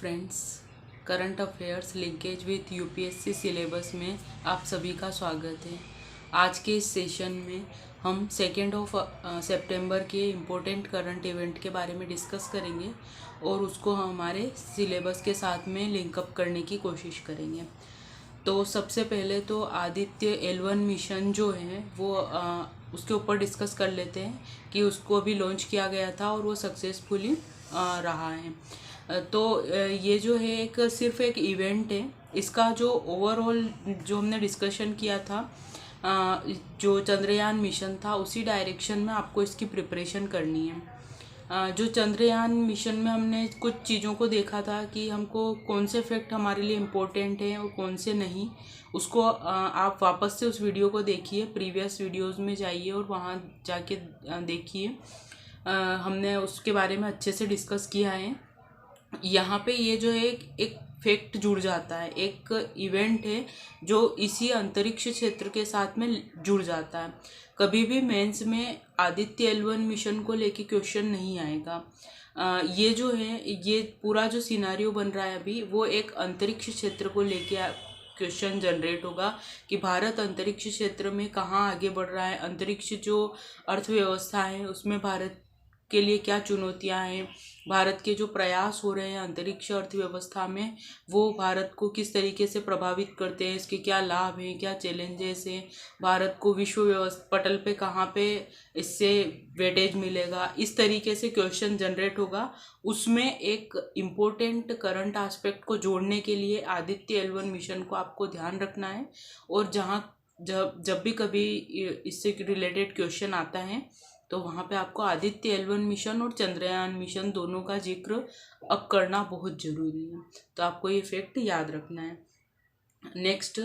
Friends, current affairs linkage with UPSC syllabus में आप सभी का स्वागत है। आज के इस सेशन में हम 2 सितंबर के इम्पोर्टेंट करंट इवेंट के बारे में डिस्कस करेंगे और उसको हमारे सिलेबस के साथ में लिंकअप करने की कोशिश करेंगे। तो सबसे पहले तो आदित्य L1 मिशन जो है वो उसके ऊपर डिस्कस कर लेते हैं कि उसको अभी लॉन्च किया गया था और वो सक्सेसफुली रहा है। तो ये जो है सिर्फ एक इवेंट है। इसका जो ओवरऑल जो हमने डिस्कशन किया था, जो चंद्रयान मिशन था, उसी डायरेक्शन में आपको इसकी प्रिपरेशन करनी है। जो चंद्रयान मिशन में हमने कुछ चीज़ों को देखा था कि हमको कौन से फैक्ट हमारे लिए इम्पोर्टेंट हैं और कौन से नहीं। उसको आप वापस से उस वीडियो को देखिए, प्रीवियस वीडियोस में जाइए और वहाँ जाके देखिए। हमने उसके बारे में अच्छे से डिस्कस किया है। यहाँ पे ये जो है एक फैक्ट जुड़ जाता है, एक इवेंट है जो इसी अंतरिक्ष क्षेत्र के साथ में जुड़ जाता है। कभी भी मेंस में आदित्य L1 मिशन को लेके क्वेश्चन नहीं आएगा। ये जो है, ये पूरा जो सिनारियो बन रहा है अभी, वो एक अंतरिक्ष क्षेत्र को लेके क्वेश्चन जनरेट होगा कि भारत अंतरिक्ष क्षेत्र में कहाँ आगे बढ़ रहा है, अंतरिक्ष जो अर्थव्यवस्था है उसमें भारत के लिए क्या चुनौतियां हैं, भारत के जो प्रयास हो रहे हैं अंतरिक्ष अर्थव्यवस्था में वो भारत को किस तरीके से प्रभावित करते हैं, इसके क्या लाभ हैं, क्या चैलेंजेस हैं, भारत को विश्व व्यवस्था पटल पे कहाँ पे इससे वेटेज मिलेगा, इस तरीके से क्वेश्चन जनरेट होगा। उसमें एक इम्पोर्टेंट करंट एस्पेक्ट को जोड़ने के लिए आदित्य L1 मिशन को आपको ध्यान रखना है। और जब भी कभी इससे रिलेटेड क्वेश्चन आता है तो वहाँ पे आपको आदित्य L1 मिशन और चंद्रयान मिशन दोनों का जिक्र अब करना बहुत ज़रूरी है। तो आपको ये फैक्ट याद रखना है। नेक्स्ट,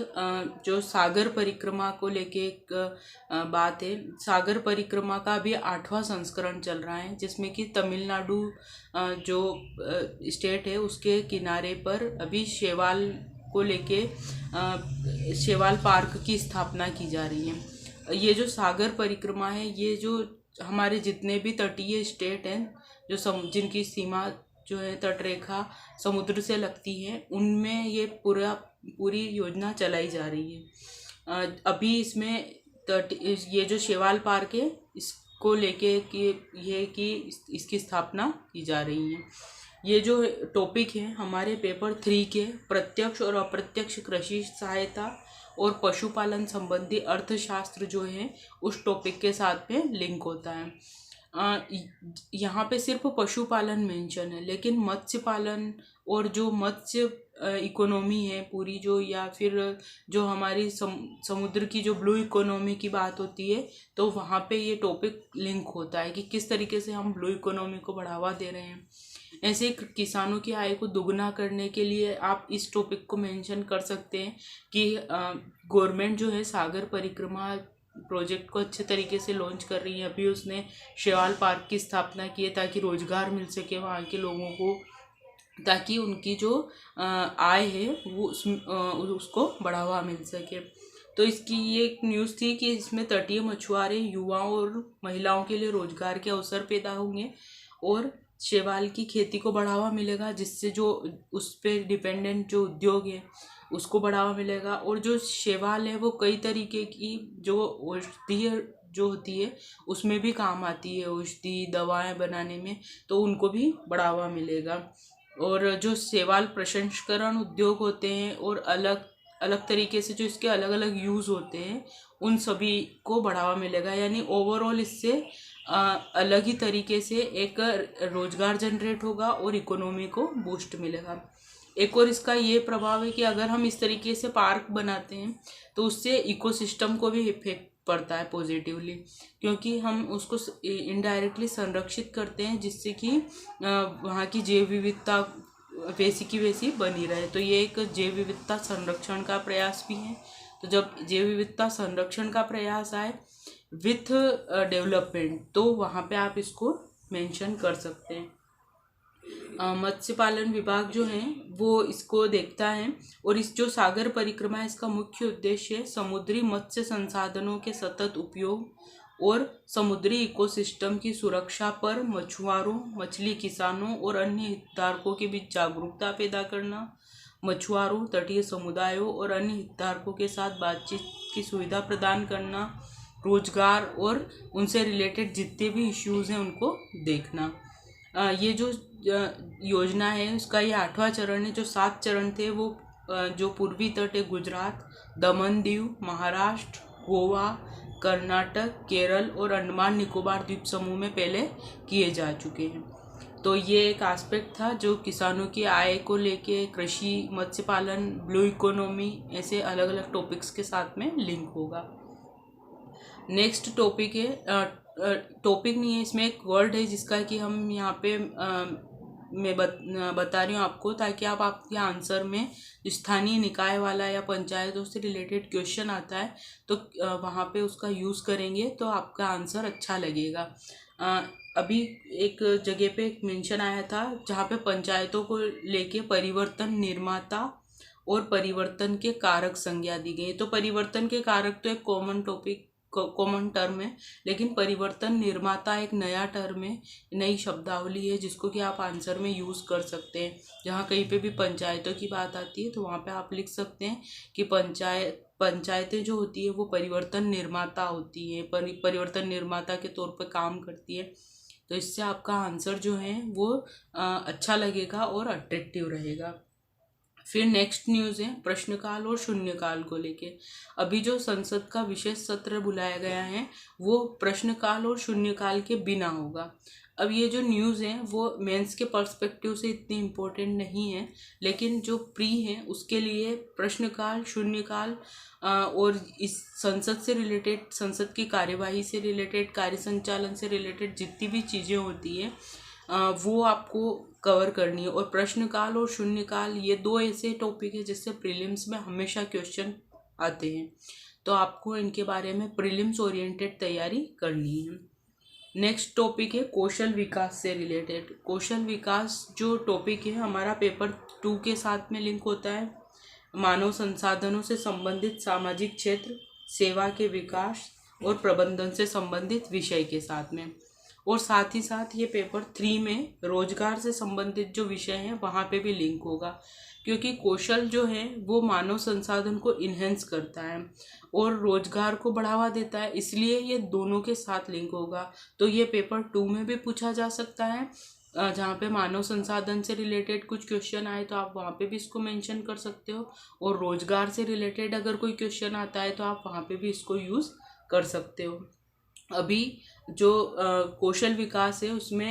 जो सागर परिक्रमा को लेके एक बात है। सागर परिक्रमा का अभी 8वां संस्करण चल रहा है, जिसमें कि तमिलनाडु जो स्टेट है उसके किनारे पर अभी शेवाल को लेके शेवाल पार्क की स्थापना की जा रही है। ये जो सागर परिक्रमा है, ये जो हमारे जितने भी तटीय स्टेट हैं जो जिनकी सीमा जो है तटरेखा समुद्र से लगती है, उनमें ये पूरी योजना चलाई जा रही है। अभी इसमें ये जो शेवाल पार्क है इसको लेके कि इसकी स्थापना की जा रही है। ये जो टॉपिक है हमारे पेपर 3 के प्रत्यक्ष और अप्रत्यक्ष कृषि सहायता और पशुपालन संबंधी अर्थशास्त्र जो है उस टॉपिक के साथ में लिंक होता है। यहाँ पे सिर्फ पशुपालन मेंशन है, लेकिन मत्स्य पालन और जो मत्स्य इकोनॉमी है पूरी, जो या फिर जो हमारी समुद्र की जो ब्लू इकोनॉमी की बात होती है, तो वहाँ पे ये टॉपिक लिंक होता है कि किस तरीके से हम ब्लू इकोनॉमी को बढ़ावा दे रहे हैं। ऐसे किसानों की आय को दुगना करने के लिए आप इस टॉपिक को मेंशन कर सकते हैं कि गवर्नमेंट जो है सागर परिक्रमा प्रोजेक्ट को अच्छे तरीके से लॉन्च कर रही है। अभी उसने शेवाल पार्क की स्थापना की है ताकि रोजगार मिल सके वहाँ के लोगों को, ताकि उनकी जो आय है वो उसको बढ़ावा मिल सके। तो इसकी ये एक न्यूज़ थी कि इसमें तटीय मछुआरे, युवाओं और महिलाओं के लिए रोजगार के अवसर पैदा होंगे और शेवाल की खेती को बढ़ावा मिलेगा, जिससे जो उस पर डिपेंडेंट जो उद्योग है उसको बढ़ावा मिलेगा। और जो शेवाल है वो कई तरीके की जो औषधीय जो होती है उसमें भी काम आती है, औषधि दवाएं बनाने में, तो उनको भी बढ़ावा मिलेगा। और जो शेवाल प्रसंस्करण उद्योग होते हैं और अलग अलग तरीके से जो इसके अलग अलग यूज़ होते हैं उन सभी को बढ़ावा मिलेगा। यानी ओवरऑल इससे अलग ही तरीके से एक रोजगार जनरेट होगा और इकोनॉमी को बूस्ट मिलेगा। एक और इसका ये प्रभाव है कि अगर हम इस तरीके से पार्क बनाते हैं तो उससे इकोसिस्टम को भी इफेक्ट पड़ता है पॉजिटिवली, क्योंकि हम उसको इनडायरेक्टली संरक्षित करते हैं, जिससे कि वहाँ की जैव विविधता वैसी की वैसी बनी रहे। तो ये एक जैव विविधता संरक्षण का प्रयास भी है। तो जब जैव विविधता संरक्षण का प्रयास आए विथ डेवलपमेंट, तो वहाँ पे आप इसको मेंशन कर सकते हैं। मत्स्य पालन विभाग जो है वो इसको देखता है और इस जो सागर परिक्रमा है इसका मुख्य उद्देश्य है समुद्री मत्स्य संसाधनों के सतत उपयोग और समुद्री इकोसिस्टम की सुरक्षा पर मछुआरों, मछली किसानों और अन्य हितधारकों के बीच जागरूकता पैदा करना, मछुआरों, तटीय समुदायों और अन्य हितधारकों के साथ बातचीत की सुविधा प्रदान करना, रोजगार और उनसे रिलेटेड जितने भी इश्यूज हैं उनको देखना। ये जो योजना है उसका ये 8वां चरण है। जो 7 चरण थे वो जो पूर्वी तट है गुजरात, दमन दीव, महाराष्ट्र, गोवा, कर्नाटक, केरल और अंडमान निकोबार द्वीप समूह में पहले किए जा चुके हैं। तो ये एक एस्पेक्ट था जो किसानों की आय को लेके, कृषि, मत्स्य पालन, ब्लू इकोनॉमी, ऐसे अलग अलग टॉपिक्स के साथ में लिंक होगा। नेक्स्ट टॉपिक है, टॉपिक नहीं है, इसमें एक वर्ड है जिसका कि हम यहाँ पे मैं बता रही हूँ आपको, ताकि आप आपके आंसर में स्थानीय निकाय वाला या पंचायतों से रिलेटेड क्वेश्चन आता है तो वहाँ पे उसका यूज़ करेंगे तो आपका आंसर अच्छा लगेगा। अभी एक जगह पे एक मेंशन आया था जहाँ पे पंचायतों को लेके परिवर्तन निर्माता और परिवर्तन के कारक संज्ञा दी गई। तो परिवर्तन के कारक तो एक कॉमन टर्म है, लेकिन परिवर्तन निर्माता एक नया टर्म है, नई शब्दावली है जिसको कि आप आंसर में यूज़ कर सकते हैं। जहाँ कहीं पे भी पंचायतों की बात आती है तो वहाँ पे आप लिख सकते हैं कि पंचायतें जो होती है वो परिवर्तन निर्माता होती है, परिवर्तन निर्माता के तौर पर काम करती है। तो इससे आपका आंसर जो है वो अच्छा लगेगा और अट्रैक्टिव रहेगा। फिर नेक्स्ट न्यूज़ है प्रश्नकाल और शून्यकाल को लेके। अभी जो संसद का विशेष सत्र बुलाया गया है वो प्रश्नकाल और शून्यकाल के बिना होगा। अब ये जो न्यूज़ है वो मेंस के पर्सपेक्टिव से इतनी इम्पोर्टेंट नहीं है, लेकिन जो प्री है उसके लिए प्रश्नकाल, शून्यकाल और इस संसद से रिलेटेड, संसद की कार्यवाही से रिलेटेड, कार्य संचालन से रिलेटेड जितनी भी चीज़ें होती है वो आपको कवर करनी है। और प्रश्नकाल और शून्यकाल ये 2 ऐसे टॉपिक है जिससे प्रीलिम्स में हमेशा क्वेश्चन आते हैं, तो आपको इनके बारे में प्रीलिम्स ओरिएंटेड तैयारी करनी है। नेक्स्ट टॉपिक है कौशल विकास से रिलेटेड। कौशल विकास जो टॉपिक है हमारा पेपर 2 के साथ में लिंक होता है। मानव संसाधनों से संबंधित सामाजिक क्षेत्र, सेवा के विकास और प्रबंधन से संबंधित विषय के साथ में, और साथ ही साथ ये पेपर 3 में रोजगार से संबंधित जो विषय हैं वहाँ पे भी लिंक होगा, क्योंकि कौशल जो है वो मानव संसाधन को इन्हेंस करता है और रोजगार को बढ़ावा देता है, इसलिए ये दोनों के साथ लिंक होगा। तो ये पेपर 2 में भी पूछा जा सकता है, जहाँ पे मानव संसाधन से रिलेटेड कुछ क्वेश्चन आए तो आप वहाँ पे भी इसको मेंशन कर सकते हो, और रोजगार से रिलेटेड अगर कोई क्वेश्चन आता है तो आप वहाँ पे भी इसको यूज़ कर सकते हो। अभी जो कौशल विकास है उसमें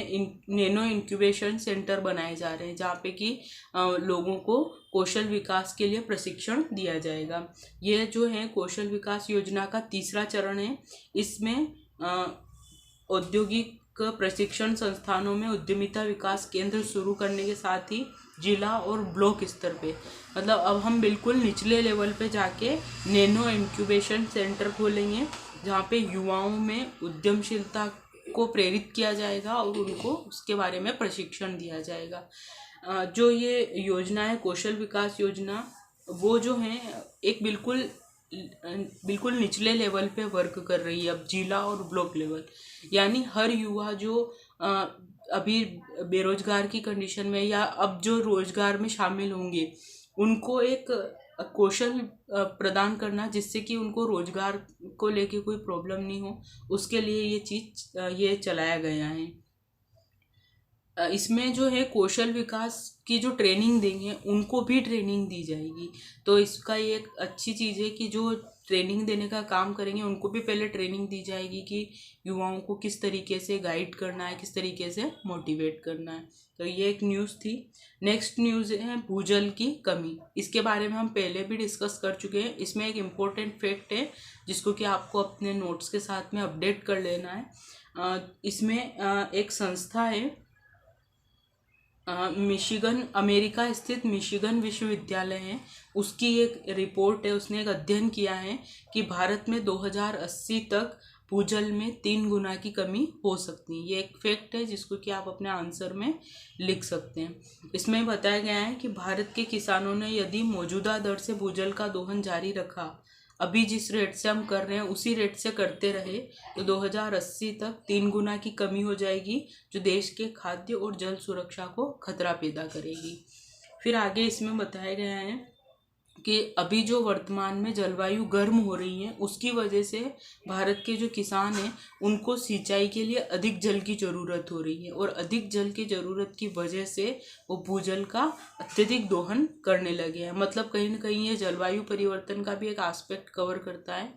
नैनो इंक्यूबेशन सेंटर बनाए जा रहे हैं जहाँ पे कि लोगों को कौशल विकास के लिए प्रशिक्षण दिया जाएगा। ये जो है कौशल विकास योजना का 3रा चरण है। इसमें औद्योगिक प्रशिक्षण संस्थानों में उद्यमिता विकास केंद्र शुरू करने के साथ ही जिला और ब्लॉक स्तर पे, मतलब अब हम बिल्कुल निचले लेवल पे जाके नैनो इंक्यूबेशन सेंटर खोलेंगे जहाँ पे युवाओं में उद्यमशीलता को प्रेरित किया जाएगा और उनको उसके बारे में प्रशिक्षण दिया जाएगा। जो ये योजना है कौशल विकास योजना, वो जो है एक बिल्कुल निचले लेवल पे वर्क कर रही है, अब जिला और ब्लॉक लेवल, यानी हर युवा जो अभी बेरोजगार की कंडीशन में या अब जो रोजगार में शामिल होंगे उनको एक कौशल प्रदान करना जिससे कि उनको रोजगार को लेके कोई प्रॉब्लम नहीं हो, उसके लिए ये चलाया गया है। इसमें जो है कौशल विकास की जो ट्रेनिंग देंगे उनको भी ट्रेनिंग दी जाएगी। तो इसका ये एक अच्छी चीज़ है कि जो ट्रेनिंग देने का काम करेंगे उनको भी पहले ट्रेनिंग दी जाएगी कि युवाओं को किस तरीके से गाइड करना है, किस तरीके से मोटिवेट करना है। तो ये एक न्यूज़ थी। नेक्स्ट न्यूज़ है भूजल की कमी। इसके बारे में हम पहले भी डिस्कस कर चुके हैं। इसमें एक इम्पोर्टेंट फैक्ट है जिसको कि आपको अपने नोट्स के साथ में अपडेट कर लेना है। इसमें एक संस्था है मिशिगन, अमेरिका स्थित मिशिगन विश्वविद्यालय है, उसकी एक रिपोर्ट है। उसने एक अध्ययन किया है कि भारत में 2080 तक भूजल में 3 गुना की कमी हो सकती है। ये एक फैक्ट है जिसको कि आप अपने आंसर में लिख सकते हैं। इसमें बताया गया है कि भारत के किसानों ने यदि मौजूदा दर से भूजल का दोहन जारी रखा अभी जिस रेट से हम कर रहे हैं उसी रेट से करते रहे तो 2080 तक 3 गुना की कमी हो जाएगी, जो देश के खाद्य और जल सुरक्षा को खतरा पैदा करेगी। फिर आगे इसमें बताया गया है कि अभी जो वर्तमान में जलवायु गर्म हो रही है उसकी वजह से भारत के जो किसान हैं उनको सिंचाई के लिए अधिक जल की ज़रूरत हो रही है, और अधिक जल की ज़रूरत की वजह से वो भूजल का अत्यधिक दोहन करने लगे हैं। मतलब कहीं ना कहीं ये जलवायु परिवर्तन का भी एक एस्पेक्ट कवर करता है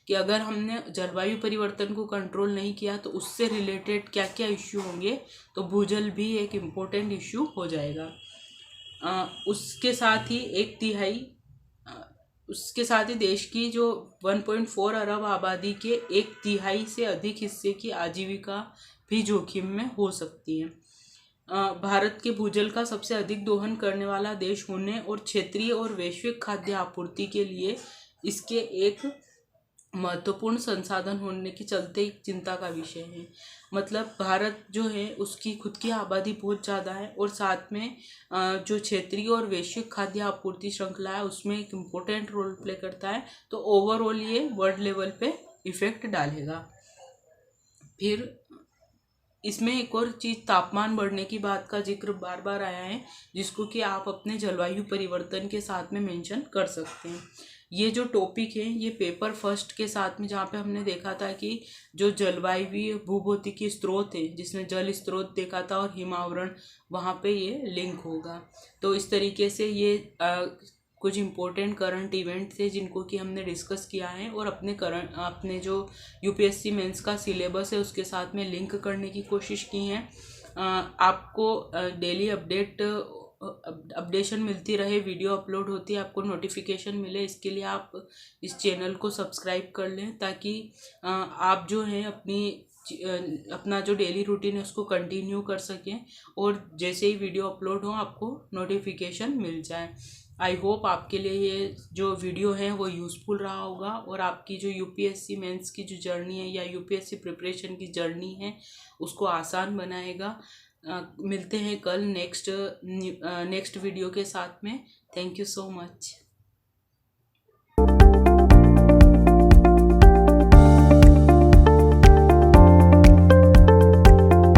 कि अगर हमने जलवायु परिवर्तन को कंट्रोल नहीं किया तो उससे रिलेटेड क्या क्या इश्यू होंगे, तो भूजल भी एक इम्पोर्टेंट इश्यू हो जाएगा। उसके साथ ही उसके साथ ही देश की जो 1.4 अरब आबादी के 1/3 से अधिक हिस्से की आजीविका भी जोखिम में हो सकती है। भारत के भूजल का सबसे अधिक दोहन करने वाला देश होने और क्षेत्रीय और वैश्विक खाद्य आपूर्ति के लिए इसके एक महत्वपूर्ण संसाधन होने के चलते एक चिंता का विषय है। मतलब भारत जो है उसकी खुद की आबादी बहुत ज़्यादा है, और साथ में जो क्षेत्रीय और वैश्विक खाद्य आपूर्ति श्रृंखला है उसमें एक इम्पोर्टेंट रोल प्ले करता है, तो ओवरऑल ये वर्ल्ड लेवल पे इफेक्ट डालेगा। फिर इसमें एक और चीज़ तापमान बढ़ने की बात का जिक्र बार बार आया है, जिसको कि आप अपने जलवायु परिवर्तन के साथ में मेंशन कर सकते हैं। ये जो टॉपिक है ये पेपर फर्स्ट के साथ में, जहाँ पे हमने देखा था कि जो जलवायु भूभौतिकी स्रोत है जिसने जल स्रोत देखा था और हिमावरण, वहाँ पे ये लिंक होगा। तो इस तरीके से ये कुछ इम्पोर्टेंट करंट इवेंट थे जिनको कि हमने डिस्कस किया है, और अपने जो यूपीएससी मेंस का सिलेबस है उसके साथ में लिंक करने की कोशिश की है। आपको डेली अपडेशन मिलती रहे, वीडियो अपलोड होती है, आपको नोटिफिकेशन मिले, इसके लिए आप इस चैनल को सब्सक्राइब कर लें, ताकि आप जो है अपना जो डेली रूटीन है उसको कंटिन्यू कर सकें, और जैसे ही वीडियो अपलोड हो आपको नोटिफिकेशन मिल जाए। आई होप आपके लिए ये जो वीडियो है वो यूज़फुल रहा होगा, और आपकी जो यूपीएससी मेंस की जो जर्नी है या यूपीएससी प्रिपरेशन की जर्नी है उसको आसान बनाएगा। मिलते हैं कल नेक्स्ट वीडियो के साथ में। Thank you so much.